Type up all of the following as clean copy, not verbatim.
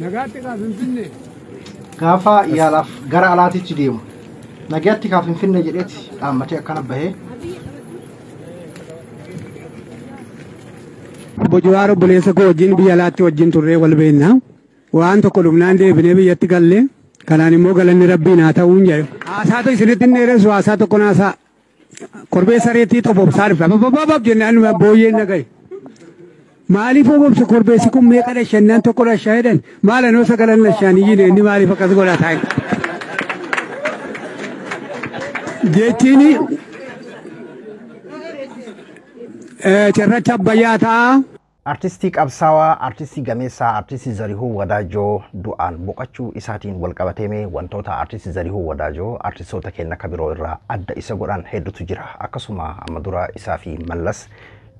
Nagaatti kaa Finfinnee. Gaafa yaalaaf gara alaatiitti deemu. Nagaatti kaa Finfinnee jedheeti dhaammatee akkana bahee. Bojowaaro buleessa koo wajjin biyya alaatti wajjin turree wal beekna. Waan tokko dhumnaan deebinee biyyatti galle. Kanaan immoo galanni rabbiin haa ta'uun jedhe. Haasaatu isinitti hin dheeressu haasaa tokko naasaa. Korbee sareetii xobobsaa dhufa. Babababab jennaan booyyeen nagaye. Maaliif obobsa korbeessi kun meeqa dhashannaan tokko dhashaa jedhan maala noo sagalan dhashaan iyyine inni maaliif akkas godhaa taa'e. Jechiini cirracha abbayyaa ta'a. Artistii qabsaawaa, artistii gameessaa, artistii Zarihuu Wadaajoo du'aan boqachuu isaatiin wal qabateemee wantoota artistii Zarihuu Wadaajoo artistoota keenya akka biroo irraa adda isa godhan hedduutu jira. Akkasuma amma dura isaa fi Mallas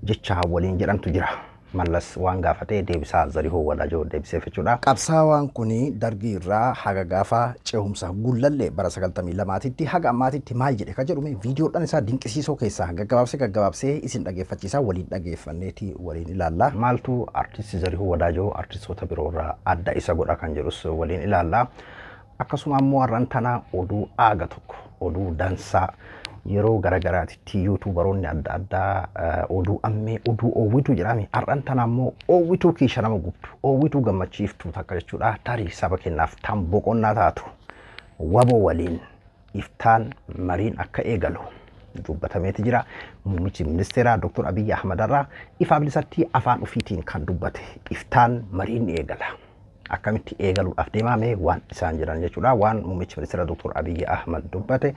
jecha waliin jedhantu jira. Mallas waan gaafatee deebisaa Zarihuu Wadaajoo deebisee jechuudha. Qabsaawaan kuni dargii irraa haga gaafa ce'umsa gullallee bara 92tti haga ammaatitti maal jedhe ka jedhume viidiyoodhaan isaa dinqisiisoo keessaa gaggabaabsee isin dhageeffachiisaa waliin dhageeffanneeti waliin ilaalla. Maaltu artistii Zarihuu Wadaajoo artistoota biroo irraa adda isa godha kan jedhus waliin ilaalla. Akkasuma immoo har'an tana oduu aaga tokko oduu dansaa yeroo garagaraatti yuutuubaroonni adda addaa oduu ammee oduu oowwituu jedhame har'an tana immoo oowwituu kiisha nama gubdu oowwituu gammachiiftuu takka jechuudha tarii saba kennaaf tan boqonnaa taatu waboo waliin iftaan mariin akka eegalu dubbatameeti jira. Muummichi ministeeraa Dr. Abiy Ahmad irraa ifa bilisatti afaan ofiitiin kan dubbate iftaan mariin eegala. Akkamitti eegaluudhaaf deemame waan isaan jiran jechuudha. Waan muummichi ministeeraa Dr. Abiy Ahmad dubbate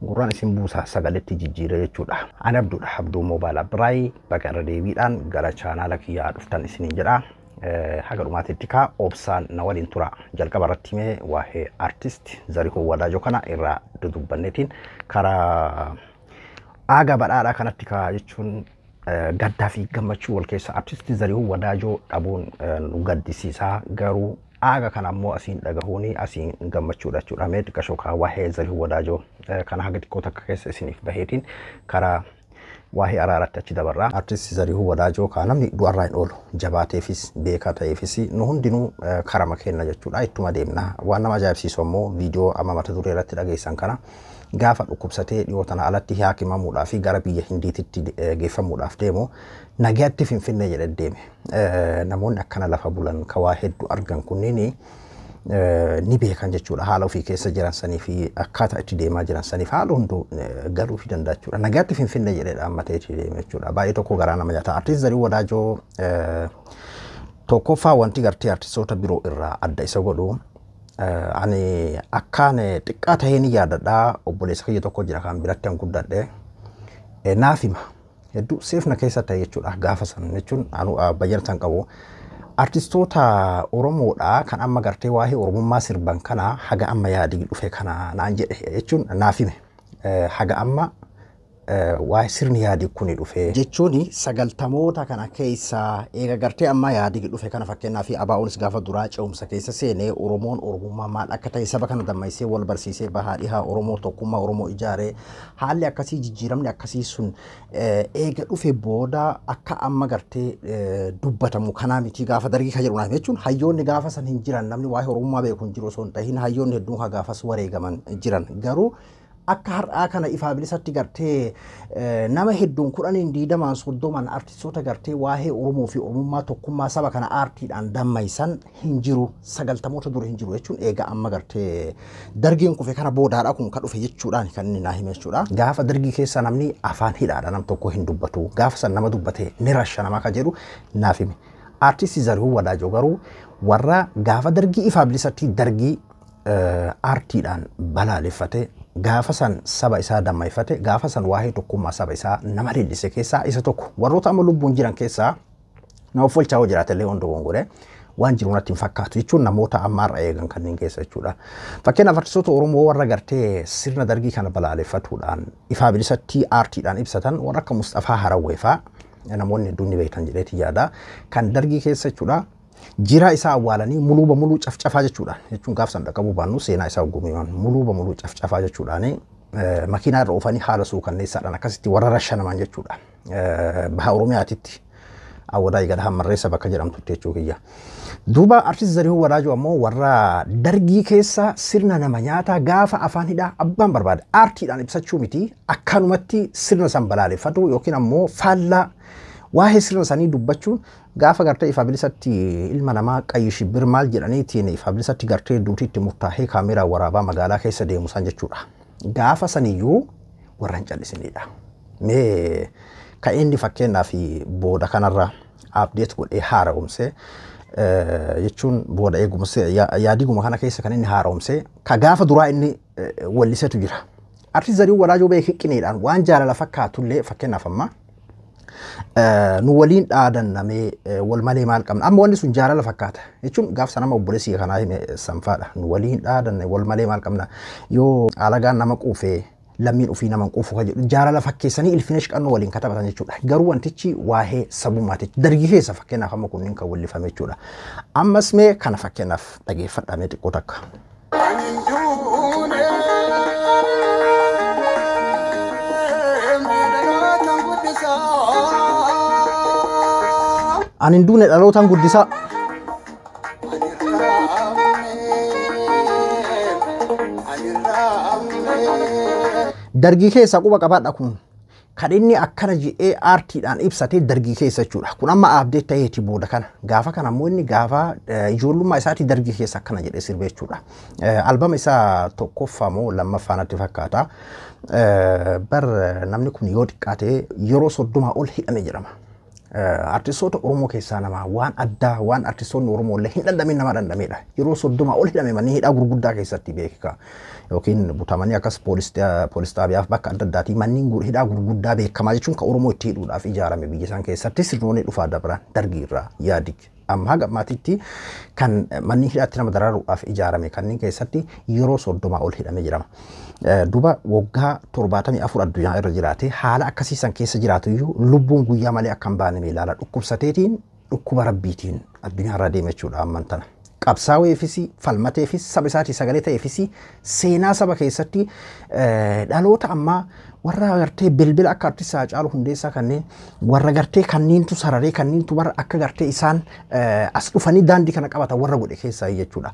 gurraan isin buusaa sagaletti jijjiiree jechuudha. Ani Abduudha Abduu Moobaayil Abdiraay bagara deebiidhaan gara chaanaala kiyyaa dhuftan isiniin jedha. Haga dhumaatitti kaa obsaan na waliin tura. Jalqaba irratti mee waa'ee artist Zarihuu Wadaajoo kana irraa dudubbanneetiin karaa aaga badhaadhaa kanatti kaa jechuun gaddaa fi gammachuu wal keessa artist Zarihuu Wadaajoo dhabuun nu gaddisiisaa garuu aaga kana ammoo asiin dhagahuuni asiin gammachuudha jechuudha. Mee xiqqashoo kaa waa'ee Zarihuu Wadaajoo kana haga xiqqoo takka keessa isiniif baheetiin karaa waa'ee araaratti achi dabarraa. Artist Zarihuu Wadaajoo kaa namni du'arraa hin oolu jabaateefis beekaa ta'eefis nu hundinuu karama kenna jechuudha. Ittuma deemna. Waan nama ajaa'ibsiisu ammoo viidiyoo amma mata duree irratti dhageessan kana gaafa dhukkubsatee dhiyootana alatti haakimamuudhaaf gara biyya Hindiititti geeffamuudhaaf deemu nagaatti Finfinnee jedhee deeme. Namoonni akkana lafa bulan kawaa hedduu argan kunniin ni beekan jechuudha. Haala ofii keessa jiran sanii fi akkaataa itti deemaa jiran saniif haala hunduu galuu fi danda'a jechuudha. Nagaatti Finfinnee jedhee dhaammatee itti deeme jechuudha. Baay'ee tokko garaa nama nyaata. Artist Zarihuu Wadaajoo tokkoffaa wanti gartee artistoota biroo irraa adda isa godhu ani akkaan xiqqaa tahee ni yaadadhaa. Obboleessa kiyya tokko jira kan biratti an guddadhe naaf hima hedduu seefna keessa ta'e jechuudha. Gaafa san jechuun anu bayyana qabu artistoota Oromoodhaa kan amma gartee waa'ee Oromummaa sirban kana haga amma yaadii dhufe kana naan jedhe jechuun naaf hime haga amma waa'ee sirni yaadii kuni dhufe jechuun sagaltamoota kana keessa eega gartee amma yaadii dhufe kana fakkeenyaa fi abaa'uunis gaafa duraa ce'umsa keessa seenee Oromoon Oromummaa maal akka ta'e saba kana dammaysee wal barsiisee bahaadhihaa Oromoo tokkummaa Oromoo ijaaree haalli akkasii jijjiiramni akkasii sun eega dhufe booda akka amma gartee dubbatamu kanaa miti gaafa dargii ka jedhu naaf jechuun hayyoonni gaafa san hin jiran namni waa'ee Oromummaa beeku hin jiru osoo hin tahin hayyoonni hedduun haa gaafas wareegaman jiran garuu akka har'aa kana ifa bilisatti gartee nama hedduun kudhaniin diidamaan soddoman artistoota gartee waa'ee Oromoo fi Oromummaa tokkummaa saba kana aartiidhaan dammaysan hin jiru. Sagaltamoota dura hin jiru jechuun eega amma gartee dargiin kufe kana boodaadha kun ka dhufe jechuudhaan kan inni naa hime jechuudha. Gaafa dargii keessa namni afaan hidhaadha nam tokko hin dubbatu. Gaafa san nama dubbate ni rasha nama ka jedhu naaf hime. Artist Zarihuu Wadaajoo garuu warra gaafa dargii ifa bilisatti dargii aartiidhaan balaaleffate gaafa san saba isaa dammayfate gaafa san waa'ee tokkummaa saba isaa nama leellise keessaa isa tokko. Warroota amma lubbuun jiran keessaa nama folchaa hoo jiraatellee hunda gongore waan jiru natti hin fakkaatu jechuun namoota amma har'a eegan kanneen keessa jechuudha. Fakkeenyaaf artistoota Oromoo warra gartee sirna dargii kana balaaleffatuudhaan ifa bilisatti aartiidhaan ibsatan warra akka Mustafaa Harawweefaa namoonni hedduun ni beekan jedheeti yaada kan dargii keessa jechuudha. Jira isaa awwaalanii muluu ba muluu cafcafaa jechuudhaan jechuun gaaf san dhaqabuu baannu seenaa isaa gumiyoon muluu ba muluu cafcafaa jechuudhaan makiinaa irra oofanii haala suukanneessaadhaan akkasitti warra rashanaman jechuudha. Baha Oromiyaatitti awwadaa eegala hammarreessa bakka jedhamtu jechuu kiyya. Duuba artist Zarihuu Wadaajoo ammoo warra dargii keessa sirna nama nyaataa gaafa afaan hidhaa abbaan barbaade aartiidhaan ibsachuu miti akkanumatti sirna san balaaleffatu yookiin ammoo faallaa waa'ee sirna sanii dubbachuun gaafa gartee ifa bilisatti ilma namaa qayyi shibbir maal jedhaniitiin ifa bilisatti gartee duutiitti murtaa'ee kaameraa waraabaa magaalaa keessa deemu san jechuudha. Gaafa saniyyuu warra hin callisinidha. Mee ka inni fakkeenyaaf booda kanarra update godhee haara'umsee jechuun booda eegumsee yaadiguma kana keessa kan inni haara'umsee ka gaafa duraa inni wallisetu jira. Artist Zarihuu Wadaajoo beekee qineedhaan waan jaalala fakkaatullee fakkeenyaaf amma nu waliin dhaadannamee wal malee maal qabna amma wanni sun jaalala fakkaata jechuun gaaf sanama obboleessi kanaa hime sanfaadha nu waliin dhaadanne wal malee maal qabna yoo alagaan nama quufee lammiin ofii nama quufu ka jedhu jaalala fakkeessanii ilfina shiqannoo waliin katabatan jechuudha garuu wantichi waa'ee sabummaati dargii keessa fakkeenyaaf amma kunniin kan wallifame jechuudha ammas mee kana fakkeenyaaf dhageeffadhamee xiqqoo takka. Ani duune dhalootaan guddisaa. Dargii keessa quba qabaadha kun kan inni akkana jedhee aartiidhaan ibsatee dargii keessa jechuudha. Kun amma abdee ta'eeti booda kana gaafa kana ammoo inni gaafa ijoollummaa isaati dargii keessa akkana jedhee sirbe jechuudha. Albama isaa tokkoffaa moo lammaffaa natti fakkaata. Bar namni kun yoo xiqqaate yeroo 30 ol hidhame jedhama. Artistoota Oromoo keessaa nama waan addaa waan artistoonni Oromoo illee hin dhandhamin nama dhandhamedha. Yeroo 30 ol hidhame manni hidhaa gurguddaa keessatti beekika. Yookiin butamanii akkas poolis xaabiyaaf bakka adda addaatii manneen hidhaa gurguddaa beekamaa jechuun kan Oromoo itti hidhuudhaaf ijaarame biyya isaan keessatti sirnoonni dhufaa dabran dargii irraa yaadig. Amma haga ammaatitti kan manni hidhaatti nama daraaruudhaaf ijaarame kanneen keessatti yeroo 30 ol hidhame jedhama. Duba waggaa 74 addunyaa irra jiraate haala akkasiisan keessa jiraatu iyyuu lubbuun guyyaa malee akka hin baane ilaala dhukkubsateetiin dhukkuba rabbiitiin addunyaa irra deema jechuudha amman tana. Qabsaa'eefis falmateefis saba isaatii sagalee ta'eefis seenaa saba keessatti dhaloota ammaa warra gartee bilbila akka artist Haacaaluu Hundeessaa kanneen warra gartee kanniintu sararee kanniintu warra akka gartee isaan as dhufanii daandii kana qabatan warra godhe keessaa jechuudha.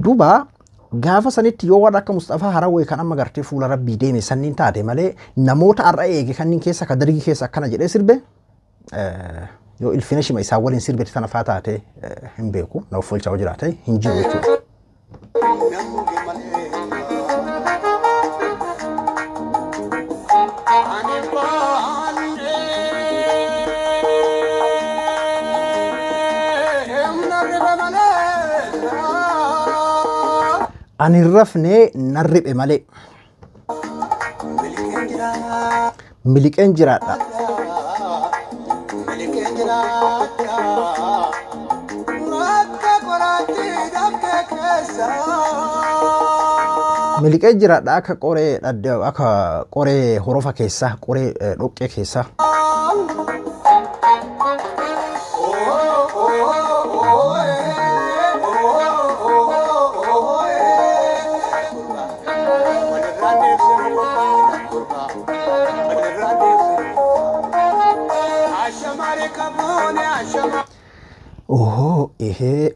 Duuba gaafa sanitti yoo warra akka Mustafaa Harawwee kan amma gartee fuula rabbii deeme sanniin taate malee namoota har'a eege kanniin keessa ka dargii keessa akkana jedhee sirbe yoo ilfina shima isaa waliin sirbetti sana faa taate hin beeku na offolchaa jiraate hin jiru jechuudha. Ani rafne narribe malee miliqeen jiraadha. Miliqee jiraadha akka qoree horofa keessa qoree dhoqqee keessa.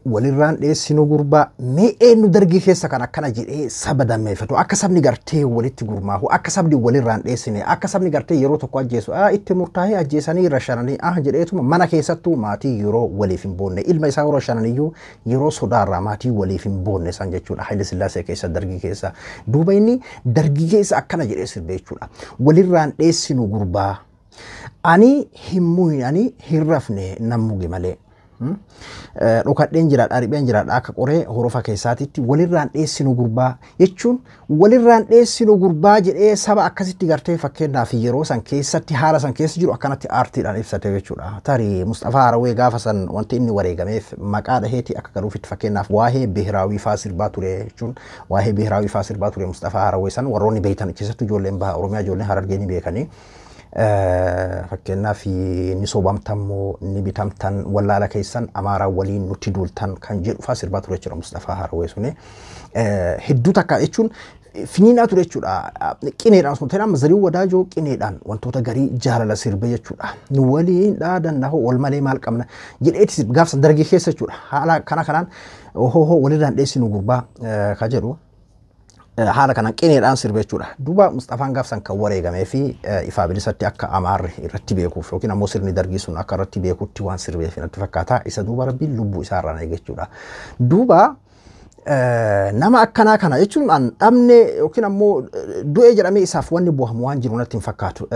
Walirraan dheessinu gurbaa mee eenyu dargii keessa kan akkana jedhee saba dammeeffatu akka sabni gartee walitti gurmaahu akka sabni walirraan dheessine akka sabni gartee yeroo tokko ajjeesu itti murtaa'ee ajjeesanii rashananii jedheetuma mana keessattuu maatii yeroo waliif hin boonne ilma isaa yeroo rashananiyyuu yeroo sodaarraa maatii waliif hin boonne san jechuudha. Haile Sillaasee keessa dargii keessa duuba inni dargii keessa akkana jedhee sirbe jechuudha. Walirraan dheessinu gurbaa ani hin rafne nammuge malee. Dhokadheen jiraadha ripheen jiraadha akka qoree horofa keessaatitti walirraan dheessinu gurbaa jechuun walirraan dheessinu gurbaa jedhee saba akkasitti gartee fakkeenyaaf yeroo san keessatti haala san keessa jiru akkanatti aartiidhaan ibsate jechuudha. Tarii Mustafaa Harawwee gaafa san wanti inni wareegameef maqaa dhaheeti akka garuufitti fakkeenyaaf waa'ee Bihiraawii faa sirbaa ture jechuun waa'ee Bihiraawii faa sirbaa ture Mustafaa Harawwee san warroonni beektan keessattuu ijoolleen baha Oromiyaa ijoolleen Harargee ni beekanii. Fakkeenyaaf ni soobamtammoo ni bitamtan wallaala keessan Amaaraa waliin nutti duultan kan jedhu faa sirbaa ture jechuudha Mustafaa Harawwee suni. Hedduu takka jechuun finiinaa ture jechuudha. Qineedhaan sun ta'e amma Zarihuun Wadaajoo qineedhaan wantoota garii jaalala sirbe jechuudha. Nu waliin dhaadannahu wal malee maal qabna jedheetis gaafsa dargii keessa jechuudha. Haala kanaan hoo walirraan dheessinu gurbaa ka jedhu haala kanaan qineedhaan sirbe jechuudha. Duuba Mustafaan gaafsan kan wareegamee fi ifaa bilisatti akka amaarri irratti beekuuf yookiin ammoo sirni dargii sun akka irratti beekutti waan sirbeef natti fakkaata. Isa duuba rabbiin lubbuu isaa irraan eege jechuudha. Duuba nama akkanaa kana jechuun an dhabne yookiin ammoo du'e jedhamee isaaf wanni bu'amu waan jiru natti hin fakkaatu.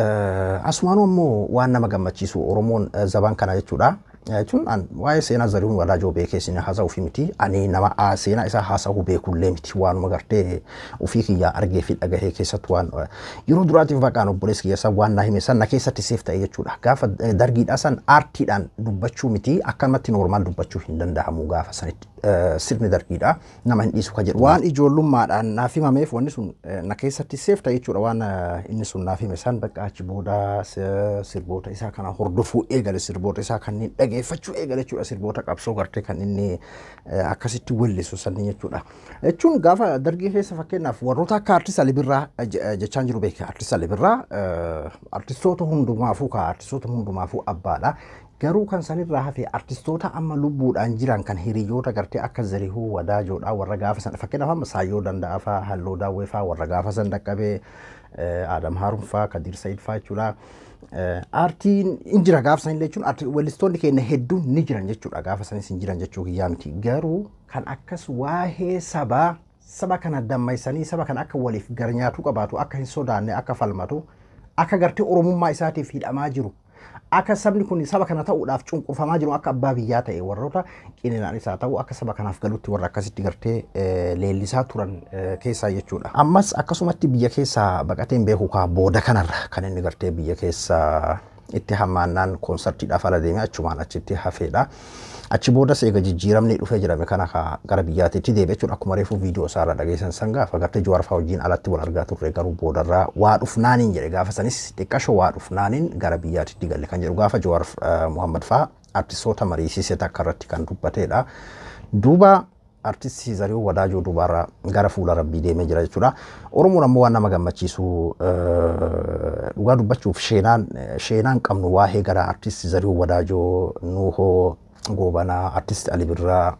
Asumaan ammoo waan nama gammachiisu Oromoon zaban kana jechuudha. Jechuun an waa'ee seenaa Zarihuun Wadaajoo beekee isin haasa'uu fi miti ani nama seenaa isaa haasa'uu beekullee miti waanuma gartee ofii kiyyaa argee fi dhagahee keessatti waan yeroo duraatiif baqaan obboleessi kiyyaa waan na hime san na keessatti seef ta'e jechuudha. Gaafa dargiidhaa san aartiidhaan dubbachuu miti akkamatti noormaal dubbachuu hin danda'amu gaafa sanitti sirni dargiidhaa nama hin dhiisu ka jedhu waan ijoollummaadhaan naaf himameef wanni sun na keessatti seef ta'e jechuudha. Waan inni sun naaf hime san bakka achi booda sirboota isaa kana hordofuu eegale sirboota isaa kanneen dhageeffachuu eegale jechuudha. Sirboota qabsoo gartee kan inni akkasitti weellisu sanni jechuudha. Jechuun gaafa dargii keessa fakkeenyaaf warroota akka Artiist Alii Birraa jechaan jiru beeka. Artiist Alii Birraa artistoota hundumaafuu abbaadha. Garuu kan sanirraa hafe artistoota amma lubbuudhaan jiran kan hiriyoota gartee akka Zarihuun Wadaajoodha warra gaafa san fakkeenyaaf amma Saayyoo Danda'aa fa'aa Halloo Daawwee fa'aa warra gaafa san dhaqqabee Adam Haruun fa'aa Kadir Said fa'aa jechuudha. Aartiin in jira gaafa san illee jechuun weellistoonni keenya hedduun ni jiran jechuudha. Gaafa sanis hin jiran jechuu kiyyaa miti. Garuu kan akkas waa'ee saba kana dammaysanii saba kana akka waliif garnyaatuu qabaatu akka hin sodaanne akka falmatu akka gartee oromummaa isaatiif hidhamaa jiru. Akka sabni kun saba kana ta'uudhaaf cunqurfamaa jiru akka abbaa biyyaa ta'e warroota qineenaan isaa ta'u akka saba kanaaf galutti warra akkasitti gartee leellisaa turan keessaa jechuudha. Ammas akkasumatti biyya keessaa baqateen beeku kaa booda kanarra kan inni gartee biyya keessaa itti hammaannaan koonsartiidhaaf ala deemee achumaan achitti hafeedha. Achi boodas eega jijjiiramni dhufee jedhame kana gara biyyaatiitti deebi'e jechuudha. Akkuma reefuu viidiyoo isaarra dhageessan san gaafa gartee Jawaar fa'aa wajjin alatti wal argaa turre garuu boodarraa waa dhufnaaniin jedhe gaafa sanis xiqqashoo waa dhufnaaniin gara biyyaatiitti galle kan jedhu gaafa Jawaar Muhammad fa'aa artistoota mariisiseet akka irratti kan dubbateedha. Duuba artistii Zarihuun Wadaajoo duubaarra gara fuula rabbii deemee jira jechuudha. Oromoon ammoo waan nama gammachiisu dhugaa dubbachuuf sheenaan qabnu waa'ee gara artistii Zarihuun Wadaajoo Nuhoo Goobanaa Artiist Alii Birraa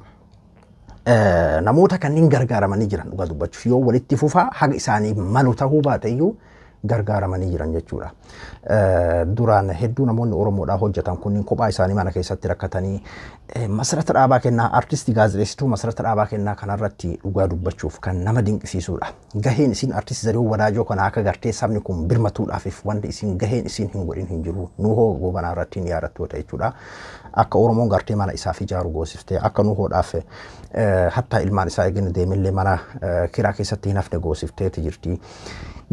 namoota kanneen gargaaramanii jiran dhugaa dubbachuuf yoo walitti fufaa haga isaanii malu ta'uu baate iyyuu gargaaramanii jiran jechuudha. Duraan hedduu namoonni Oromoodhaa hojjetan kunniin kophaa isaanii mana keessatti rakkatanii masarata dhaabaa kennaa artistii gaazexeessituu masarata dhaabaa kennaa kanarratti dhugaa dubbachuuf kan nama dinqisiisudha. Gaheen isin artiist Zarihuun Wadaajoo kana akka gartee sabni kun birmatuudhaafif wanti isin gaheen isin hin godhin hin jiru. Nuhoo Goobanaa irratti ni yaadattoota jechuudha. Akka Oromoon gartee mana isaaf ijaaru goosiftee akka Nuhoodhaaf hatta ilmaan isaa eegin deemillee mana kiraa keessatti hin hafne goosifteeti jirti.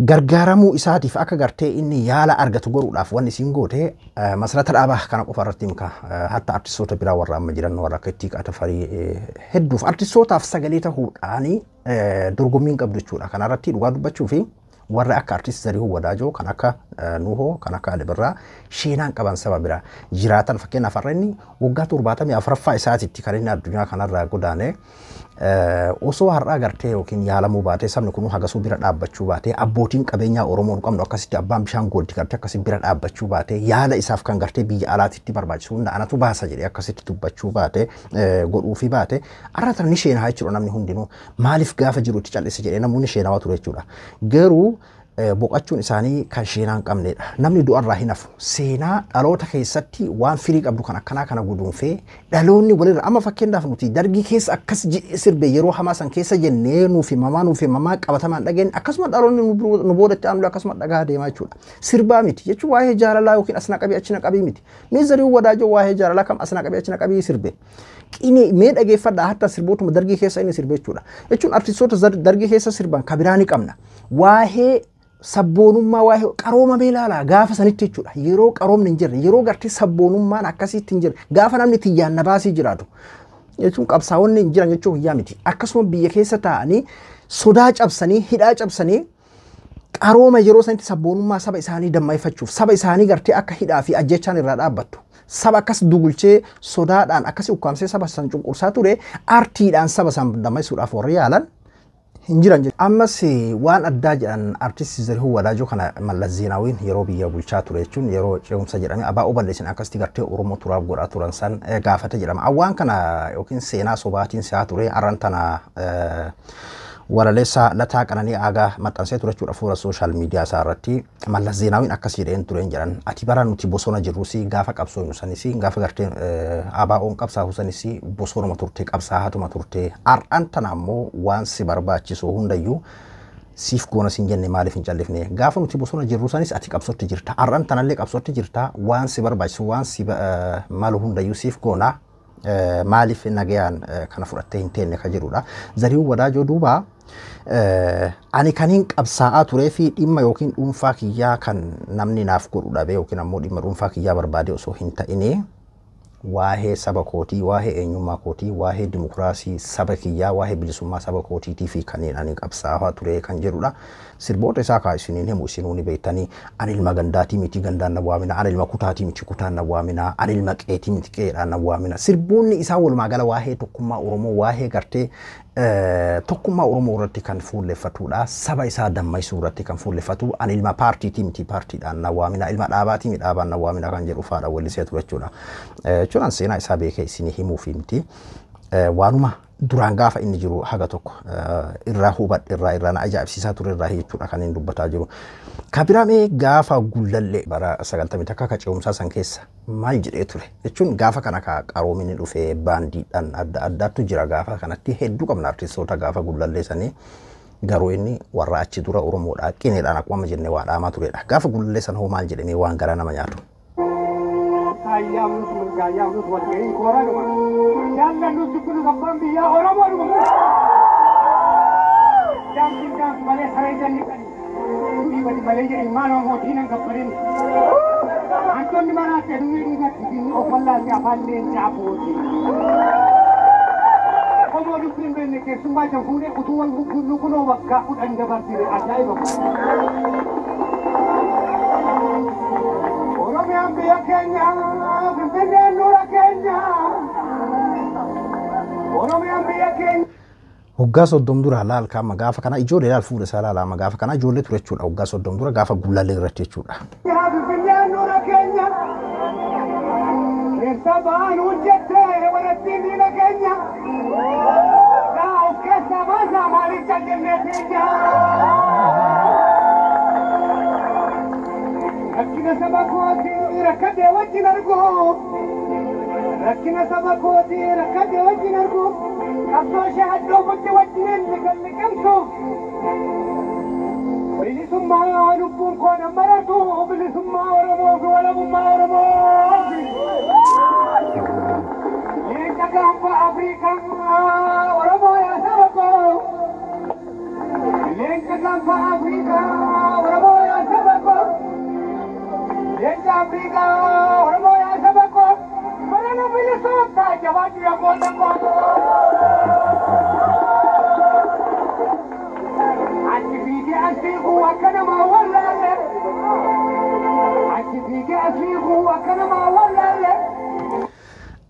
Gargaaramuu isaatiif akka gartee inni yaala argatu godhuudhaaf wanni isin goote masarata dhaabaa kana qofa irratti mika hatta artistoota biraa warra amma jiran warra akka itti qaata farii hedduuf artistootaaf sagalee ta'uudhaanii dorgommiin qabdu jechuudha. Kana irratti dhugaa dubbachuu fi warra akka artiist Zarihuun Wadaajoo kan akka Nuhoo kan akka Alii Birraa sheenaan qaban saba biraa jiraatan fakkeenyaaf har'a inni waggaa 74ffaa isaatitti kan inni addunyaa kanarraa godaane osoo har'aa gartee yookiin yaalamuu baatee sabni kun hagasuu bira dhaabbachuu baatee abbootiin qabeenyaa Oromoon qabnu akkasitti abbaan bishaan goolti gartee akkasitti bira dhaabbachuu baatee yaala isaaf kan gartee biyya alaatitti barbaachisu hunda anatu baasa jedhee akkasitti dubbachuu baatee godhuu fi baatee arratan ni sheenaa jechuudha namni hundinuu maaliif gaafa jiru itti cal'ise jedhee namoonni sheenawaa ture jechuudha. Garuu boqachuun isaanii kan sheenaan qabnedha. Namni du'arraa hin hafu. Seenaa dhaloota keessatti waan firii qabdu kan akkanaa kana guduunfee dhaloonni walirra amma fakkeenyaaf nuti dargii keessa akkas sirbe yeroo hamaa san keessa jennee nuufi mamaa qabatamaan dhageen akkasuma dhaloonni nu boodatti aanu akkasuma dhagaa deemaa jechuudha. Sirbaa miti jechuun waa'ee jaalalaa yookiin asna qabii achina qabii miti. Mee Zarihuun Wadaajoo waa'ee jaalalaa kam asna qabii achina qabii sirbe. Qini mee dhageeffadhaa hatta sirbootuma dargii keessa inni sirbe jechuudha. Jechuun artistoota dargii keessa sirban kabiraa ni qabna. Waa'ee sabboonummaa waa'ee qarooma beelaalaa gaafa sanitti jechuudha. Yeroo qaroomni hin jirre yeroo gartee sabboonummaan akkasitti hin jirre gaafa namni tiyyaan na baasii jiraatu jechuun qabsaa'onni hin jiran jechuun hiyyaa miti. Akkasuma biyya keessa taa'anii sodaa cabsanii hidhaa cabsanii qarooma yeroo sanitti sabboonummaa saba isaanii damma'ifachuuf saba isaanii gartee akka hidhaa fi ajjechaan irraa dhaabbattu. Saba akkas dugulchee sodaadhaan akkasii ukkaamsee saba san cunqursaa ture aartiidhaan saba san dammaisuudhaaf warri yaalan Hinjiran ammas waan addaa jedhan artist Zarihu Wadaajo kana Mallas Zeenaawiin yeroo biyya bulchaa ture jechuun yeroo ce'umsa jedhame abaa oballeessin akkasitti gartee Oromoo turaaf godhaa turan san gaafate jedhama. Awwaan kana yookiin seenaa sobaatiin si'aa ture arran tana waraleessa lataa qananii aagaa maxxansee ture jechuudha fuula sooshaal miidiyaa isaa irratti Mallas Zeenaawiin akkas jedheen ture jedhan ati bara nuti bosona jirrusi gaafa qabsoo nusanis gaafa gartee ABO'n qabsaa husanis bosonuma turte qabsaa hatuma turte ar'an tana ammoo waan si barbaachisu hundayyuu siif goona sin jenne maaliif hin callifne gaafa nuti bosona jirru sanis ati qabsootti jirta ar'an tanallee qabsootti jirta waan si barbaachisu waan si malu hundayyuu siif goona maaliif nagayaan kana fudhattee hin teenne ka jedhudha. Zarihu Wadaajoo duuba ani kaniin qabsaa'aa turee fi dhimma yookiin dhuunfaa kiyyaa kan namni naaf godhu dhabe yookiin ammoo dhimma dhuunfaa kiyyaa barbaade osoo hin ta'ine waa'ee saba kootii, waa'ee eenyummaa kootii, waa'ee dimokiraasii saba kiyyaa, waa'ee bilisummaa saba kootiitii fi kanneen ani qabsaa'aa ture kan jedhudha. Sirboota isaa kaa isiniin himu isinuu ni beektanii ani ilma gandaatii miti gandaan na waamina, ani ilma kutaatii miti kutaan na waamina, ani ilma qeetii miti qeedhaan na waamina. Sirboonni isaa walumaa gala waa'ee tokkummaa Oromoo, waa'ee gartee tokkummaa Oromoo irratti kan fuulleffatudha. Saba isaa dammaysuu irratti kan fuulleffatu ani ilma paartiitii miti paartiidhaan na waamina, ilma dhaabaatii miti dhaabaan na waamina kan jedhu faadha wallisee ture jechuudha. Jechuudhaan seenaa isaa beekee isinii himuufi miti waanuma duraan gaafa inni jiru haga tokko irraa hubadhe irraa na ajaa'ibsiisaa ture irraa jechuudha kan inni dubbataa jiru. Kabiramee gaafa gullallee bara 90 takka ka ce'umsaa san keessa maal jedhee ture jechuun gaafa kana ka qaroominni dhufee baandiidhaan adda addaatu jira gaafa kanatti hedduu qabna artistoota gaafa gullallee sanii garuu inni warra achi dura Oromoodhaa qineedhaan akkuma jennee waa dhaamaa turedha. Gaafa gullallee san hoo maal jedhamee waan garaa nama nyaatu. Ayyaamnus mulkaayyaamnus walga'ii kooranuma jaallannus dubbinu gabbaan biyyaa Oromoodhuma jaamsi malee saree jalli qani dhiibati malee jedhi maanoo mootiin hin gabbarin hantoonni manaa fedhuu dhiigatti dinni of wallaasi afaan leencaa booti Omoo dubbiin beenne keessummaa jan fuudhee utuu wal guggunnu kunoo waggaa 10 dabarsine ajaa'iba Oromiyan biyya keenya Finfinneen nura keenya Oromiyan biyya keenya Hoggaa soddom dura laal kaama gaafa kana ijoollee laal fuudha isaa laala gaafa kana ijoollee ture jechuudha hoggaa soddom dura gaafa gullallee irratti jechuudha. Finfinneen nura keenya keessa ba'an hojjettee warattiin diina keenya yaa of keessa baasaa maaliif jajjennee keenya Rakkina saba kootii rakkatee wajjin argu Rakkina saba kootii rakkatee wajjin argu Qabsoo shahaddoo butti wajjin liqamsu Bilisummaa lubbuun koo nan maratu Bilisummaa Oromoo fi walabummaa Oromoo Leenca gaanfa Afrikaa Oromoo yaa saba koo Leenca gaanfa Afrikaa Oromoo yaa saba koo Leenca Afrikaa Oromoo yaa saba koo Marana bilisummaa jabaatu yaa goota koo أسيقوا وكنما ولا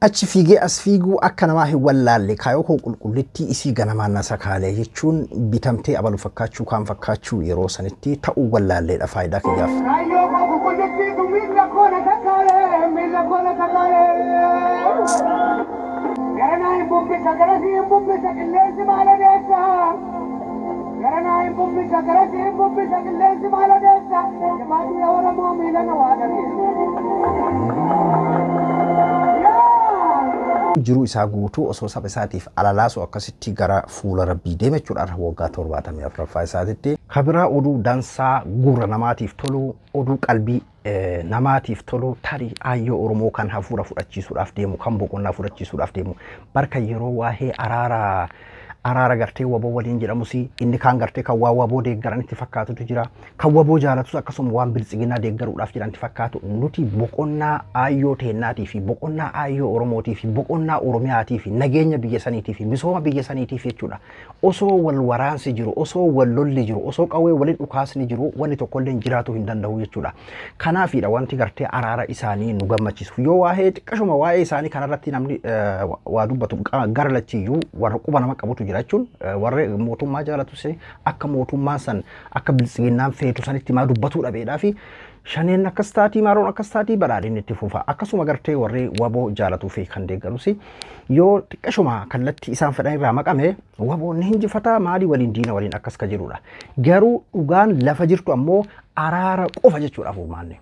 achi fiigee as fiiguu akka namaa hin wallaalle kaayoo koo qulqullittii isii ganamaan na sakaalee jechuun bitamtee abalu fakkaachuu kaan fakkaachuu yeroo sanitti ta'uu wallaalleedha faayidaa kiyyaaf. Kaayoo koo qulqullittii miila koona sakaalee miila koona sakaalee. Garanaa hin bubbisa garasi hin bubbisa qilleensi maala deessa. Garanaa hin bubbisa garasi hin bubbisa qilleensi maala deessa. Jabaatii Oromoo miila na waa jiru isaa guutuu osoo saba isaatiif alalaasu akkasitti gara fuula rabbii deeme jechuudha waggaa 74 isaatitti kabiraa oduu dansaa gurra namaatiif tolu oduu qalbii namaatiif tolu tarii ayyoo Oromoo kan hafuura fudhachiisuudhaaf deemu kan boqonnaa fudhachiisuudhaaf deemu barka yeroo waa'ee araara gartee waboo waliin jedhamusi inni kaan gartee kan waa waboo deeggaran itti fakkaatutu jira kan waboo jaalatus akkasuma waan biltsiginaa deeggaruudhaaf jedhan itti fakkaatu nuti boqonnaa ayyoo teennaatii fi boqonnaa ayyoo Oromootii fi boqonnaa bilisoomna Oromiyaati fi nageenya biyya saniitii fi misooma biyya saniitii fi jechuudha. Osoo wal waraansi jiru, osoo wal lolli jiru, osoo qawwee waliin dhukaasni jiru, wanni tokkollee jiraatu hin danda'u jechuudha. Kanaafidha wanti gartee araara isaanii nu gammachiisu. Yoo waa'ee xiqqashuma waa'ee isaanii kanarratti namni waa dubbatu gara lachiyyuu warra quba nama qabutu jira jechuun warra mootummaa jaalatus akka mootummaan san akka bilisiginnaan feetu sanitti maa dubbatu dhabeedhaa fi shaneen akkas taatii maaroon akkas taatii badhaadhinni itti fufa akkasuma gartee warri waboo jaalatuu fi kan deeggarus yoo xiqqashuma kallattii isaan fedhan irraa maqame waboon ni hinjifataa maalii waliin diina waliin akkas ka jirudha. Garuu dhugaan lafa jirtu ammoo araara qofa jechuudhaaf uumaanne.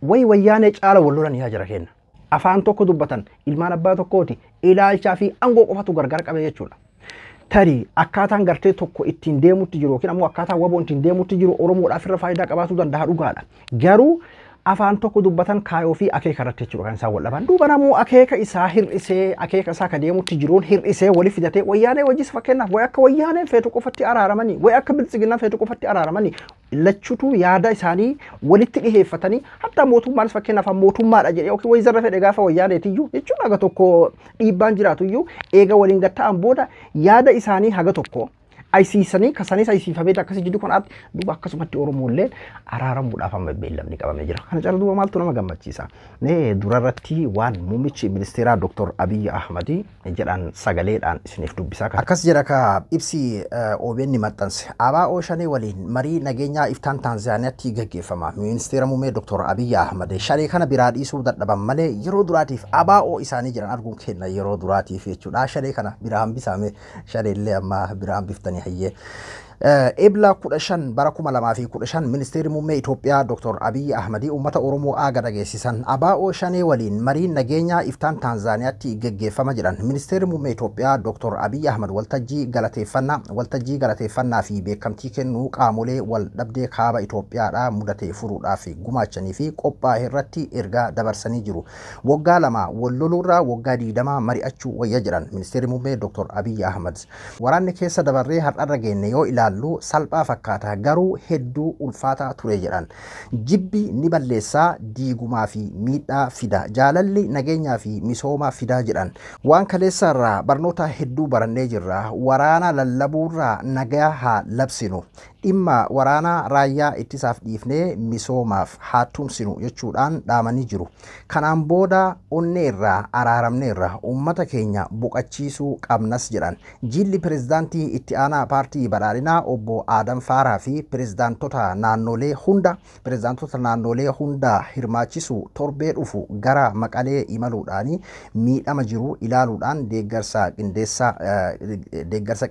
Wayyaanee caala wal lolan yaa jira kenna. Afaan tokko dubbatan ilmaan abbaa tokkooti ilaalchaa fi aangoo qofatu gargar qabe jechuudha. Tarii akkaataan gartee tokko ittiin deemutti jiru yookiin ammoo akkaataan waboon ittiin deemutti jiru Oromoodhaaf irra faayidaa qabaatu danda'a dhugaadha. Garuu afaan tokko dubbatan kaayoo fi akeeka irratti jechuudha kan isaan wal dhaban. Duuba namuu akeeka isaa hir'isee akeeka isaa ka deemutti jiruun hir'isee wali fidatee wayyaanee wajjis fakkeenyaaf way akka wayyaaneen feetu qofatti araaramanii way akka bilisiginnaan feetu qofatti araaramanii lachuutu yaada isaanii walitti dhiheeffatanii hatta mootummaanis fakkeenyaaf mootummaadha jedhee yookiin way zarra fedhe gaafa wayyaaneetiyyuu jechuun haga tokko dhiibbaan jiraatuyyuu eega waliin gatta'an booda yaada isaanii haga tokko aysiisanii kasanis aysiifamee akkasii jiddu kan duuba akkasumatti Oromoollee araaramuudhaaf amma beellamni qabamee jira. Kana cala duuba maaltu nama gammachiisa. Durarratti waan muummichi ministeeraa Dr. Abiy Ahmad jedhan sagaleedhaan isiniif dubbisaa kan. Akkas jedha ka ibsi OBN maxxanse. ABO Shanee waliin marii nageenyaa iftaan Taanzaaniyaatti gaggeeffama. Ministeera muummee Dr. Abiy Ahmad Shanee kana biraa dhiisuu dadhaban malee yeroo duraatiif ABO isaanii jiran arguun kenna yeroo duraatiif jechuudha. Shanee kana biraa hambisame Shaneellee amma biraa hambiftanii hayyee. Ebla kudashan bara 2015 ministeerri muummee Itoophiyaa Dr. Abiy Ahmad uummata Oromoo aaga dhageessisan ABO Shanee waliin marii nageenyaa iftaan Taanzaaniyaatti gaggeeffama jedhan ministeerri muummee Itoophiyaa Dr. Abiy Ahmad waltajjii galateeffannaa fi beekamtii kennuu qaamolee wal dhabdee kaaba Itoophiyaadhaa mudatee furuudhaaf gumaachanii fi qophaa'e irratti ergaa dabarsanii jiru. Waggaa lama wal loluurraa waggaa 20 mari'achuu wayya jedhan ministeerri muummee Dr. Abiy Ahmad. Waraanni keessa dabarree har'arra geenne yoo salphaa fakkaata garuu hedduu ulfaataa ture jedhan. Jibbi ni balleessaa diigumaa fi miidhaa fida jaalalli nageenyaa fi misooma fida jedhan. Waan kaleessarraa barnoota hedduu barannee jirra. Waraana lallabuurraa nagaa haa labsinu. Dhimma waraana raayyaa ittisaaf dhiifnee misoomaaf haa tumsinu jechuudhaan dhaamanii jiru. Kanaan booda onneerraa araaramneerra uummata keenya boqachiisuu qabnas jedhan. Jilli pirezidaantii itti aanaa paartii badhaadhinaa obbo Adam Faaraa fi pirezidaantota naannolee hunda hirmaachisu torbee dhufu gara Maqalee imaluudhaan miidhama jiru ilaaluudhaan deeggarsa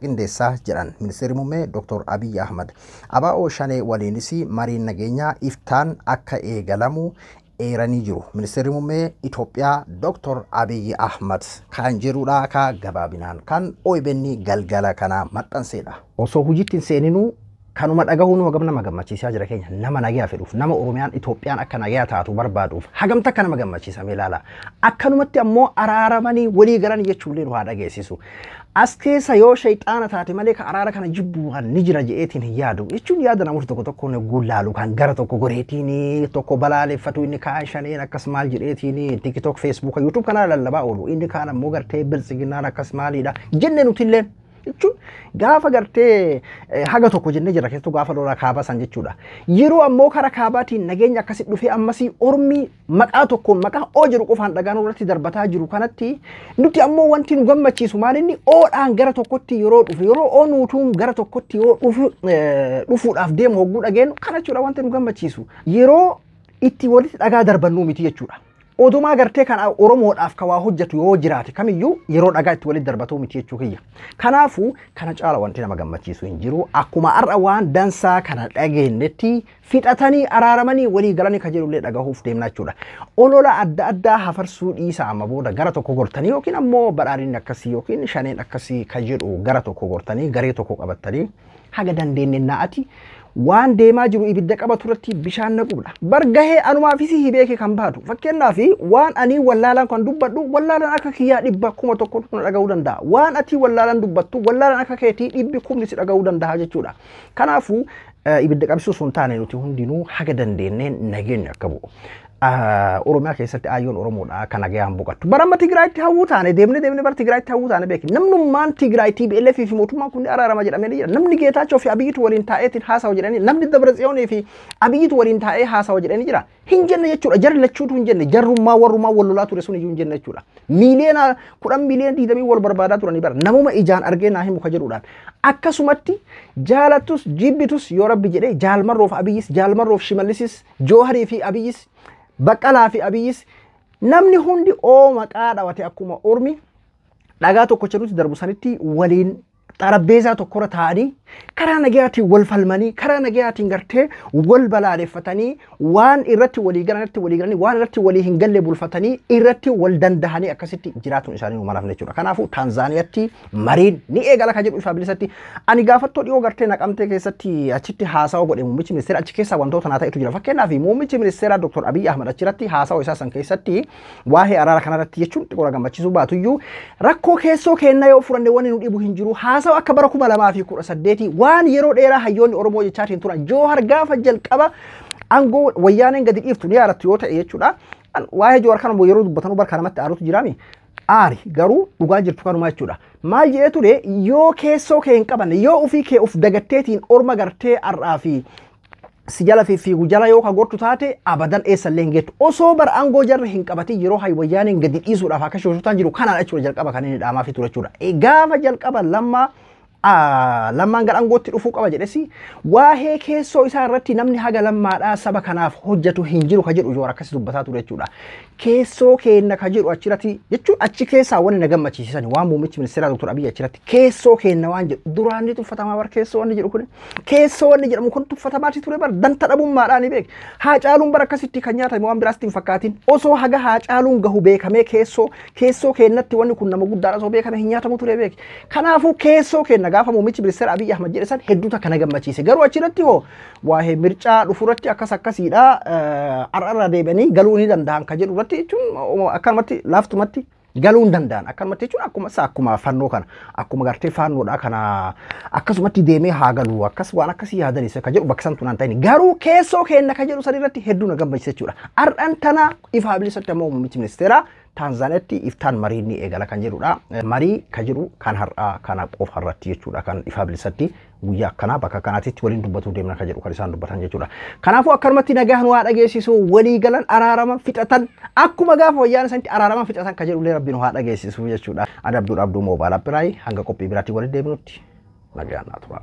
qindeessaa jedhan ministeerri muummee Dr. Abiy Ahmad. ABO Shanee waliinis mariin nageenyaa iftaan akka eegalamu eeranii jiru. Ministeerri muummee Itoophiyaa Dr. Abiy Ahmad kan jedhudha ka gabaabinaan kan OBN galgala kana maxxanseedha. Osoo hujittiin seeninuu kanuma dhagahuun hagam nama gammachiisaa jira keenya nama nagaa fedhuuf nama Oromiyaan Itoophiyaan akka nagaa taatu barbaaduuf hagamta akka nama gammachiisa ilaala. Akkanumatti ammoo araaramanii walii galan jechuullee nu haa dhageessisu. As keessa yoo shayxaana taate malee ka araara kana jibbuudhaan ni jira je'eetiin hin yaadu. Jechuun yaada namoota tokko tokko gullaalu kan gara tokko goreetiin tokko balaaleffatu inni kaan Shaneen akkas maal jedheetiin TikTok, Facebook, YouTube kanaa lallabaa oolu. Inni kaan ammoo gartee bilisiginnaan akkas maaliidha. Jenne nutillee jechuun gaafa gartee haga tokko jennee jira keessattuu gaafa lola kaabaa san jechuudha. Yeroo ammoo karaa kaabaatiin nageenya akkasi dhufee ammasii Ormi maqaa tokkoon maqaa oo jiru qofaan dhagaan irratti darbataa jiru kanatti nuti ammoo wanti nu gammachiisu maalinni oodhaan gara tokkotti yeroo dhufu yeroo oo nuutuun gara tokkotti yoo dhufuudhaaf deemu hogguu dhageenyu kana jechuudha wanti nu gammachiisu. Yeroo itti walitti dhagaa darbannuu miti jechuudha. Odumaa gartee kan Oromoodhaaf ka waa hojjetu yoo jiraate kamiyyuu yeroo dhagaa itti walitti darbatuu miti jechuu kiyya. Kanaafuu kana caala wanti nama gammachiisu hin jiru. Akkuma har'a waan dansaa kana dhageenyetti fixatanii araaramanii walii galanii ka jedhullee dhagahuuf deemna jechuudha. Olola adda addaa hafarsuu dhiisa amma booda gara tokko gortanii yookiin ammoo badhaadhinni akkasii yookiin Shaneen akkasii ka jedhu gara tokko gortanii garee tokko qabattanii haga dandeenye naati waan deemaa jiru ibidda qabatu irratti bishaan naqudha. Bargahee anumaafis hibeeke kan baatu. Fakkeenyaaf waan ani wallaalaan kan dubbadhu wallaalaan akka kiyyaa dhibba kuma tokko kun dhaga'uu danda'a. Waan ati wallaalaan dubbattu wallaalaan akka keetii dhibbi kumni si dhaga'uu danda'a jechuudha. Kanaafuu ibidda qabsuu sun taane nuti hundinuu haga dandeenyeen nageenya akka bu'u. Oromiyaa keessatti ayyoon Oromoodha kan nagayaan boqottu. Baramma Tigraayitti hawwuu taane deemnee bar Tigraayitti hawwuu taane beeki. Namnummaan Tigraayitti TPLF fi mootummaan kun araarama jedhamee jira. Namni Geetaachoo fi Abiyyitu waliin taa'eetiin haasawa jedhanii namni Dabratsiyoonii fi Abiyyitu waliin taa'ee haasawa jedhanii jira. Hin jenne jechuudha. Jarri lachuutu hin jenne. Jarrummaa warrummaa wal lolaa ture sun iyyuu hin jenne jechuudha. Miiliyoona 10 miiliyoona 20 wal barbaadaa turanii bara. Namuma ijaan argee naa himu ka jedhuudhaan. Akkasumatti jaalattus jibbitus yoo Rabbi jedhee Jaalmarroof Abiyyis Jaalmarroof Shimallisis Jooharii fi Abiyyis Baqqalaa fi Abiyyis namni hundi maqaa dhawate akkuma Ormi dhagaa tokko jedhutti darbu sanitti waliin xarabbeezaa tokkorra taa'anii karaa nagayaatiin wal falmanii karaa nagayaatiin gartee wal balaaleffatanii waan irratti walii galanii waan irratti walii hin galle bulfatanii irratti wal dandahanii akkasitti jiraatuun isaanii uumanaaf jechuudha. Kanaafuu Taanzaaniyaatti mariin ni eegala kan jedhu ifa bilisatti ani gaafattoo dhiyoo gartee naqamtee keessatti achitti haasawa godhe muummichi ministeera achi keessaa wantoota naa ta'etu jira. Fakkeenyaaf muummichi ministeera Dr. Abiy Ahmed achirratti haasawa isaa san keessatti waa'ee araara kanarratti jechuun xiqqoo gammachiisuu baatuyyuu rakkoo keessoo kennaa yoo furanne wanni nu dhibu hin jiru haasawa akka bara 2018 waan yeroo dheeraa hayyoonni Oromoo jechaatiin turan Joohar gaafa jalqaba aangoo wayyaaneen gadi dhiiftu ni yaadattu yoo ta'e jechuudha. Waa'ee Joohar kana yeroo dubbatanu bara kanamatti aarutu jiraami. Aari garuu dhugaa jirtu kanuma jechuudha. Maal jedhee ture yoo keessoo kee hin qabanne yoo ofii kee of dagatteetiin orma gartee har'aa fi si jala fiigu jala yoo ka gortu taate abadan eessallee hin geettu. Osoo bara aangoo jarri hin qabatin yeroo wayyaaneen gadi dhiisuudhaaf akka shooshotaan jiru kanaan jechuudha jalqaba kan inni dhaamaa fi ture jechuudha. Gaafa jalqaba lammaan gara aangootti dhufuu qaba jedhesi waa'ee keessoo isaa irratti namni haga lammaadhaa saba kanaaf hojjetu hin jiru ka jedhu Joohar akkasii dubbataa ture jechuudha. Keessoo keenna ka jedhu achirratti jechuun achi keessaa wanni na gammachiisan waan muummichi ministeera Dr. Abiy achirratti keessoo keenna waan jedhu duraan ni tuffatamaa bar keessoo wanni jedhu kun keessoo wanni jedhamu kun tuffatamaa ture bar danta dhabummaadhaan ni beek. Haacaaluun bar akkasitti kan nyaatame waan biraatti hin fakkaatin osoo haga Haacaaluun gahu beekamee keessoo keennatti wanni kun nama guddaadha osoo beekame hin nyaatamu ture beek. Kanaafuu keessoo keenna gaafa muummichi ministeera Abiy Ahmed jedhe san hedduuta kana gammachiise. Garuu achirratti hoo waa'ee mircaa dhufuurratti akkasiidha ar'arra deebanii galuu ni danda'an ka jedhu irratti jechuun akkanumatti laaftumatti galuu hin danda'an akkanumatti jechuun akkuma fannoo kana akkuma gartee fannoodha kana akkasumatti deemee haa galuu akkas waan akkasii yaadanis ka jedhu bakka san tunaan ta'ini garuu keessoo keenna ka jedhu san irratti hedduu na gammachiise jechuudha. Ar'an tana ifa bilisatti ammoo muummichi ministeera Taanzaaniyaatti iftaan marii ni eegala kan jedhudha. Marii ka jedhu kan har'aa kana qofa irratti jechuudha kan ifa bilisatti guyyaa akkanaa bakka kanaatitti waliin dubbatuu deemna ka jedhu kan isaan dubbatan jechuudha. Kanaafuu akkanumatti nagaan waa dhageessisu walii galan araaraman fixatan akkuma gaafa wayyaan isaanitti araaraman fixatan ka jedhu Rabbiin waa dhageessisu jechuudha. Adabduu dhabduu moobaala biraay hanga qophii biraatti waliin deebinutti nagaan naa tura.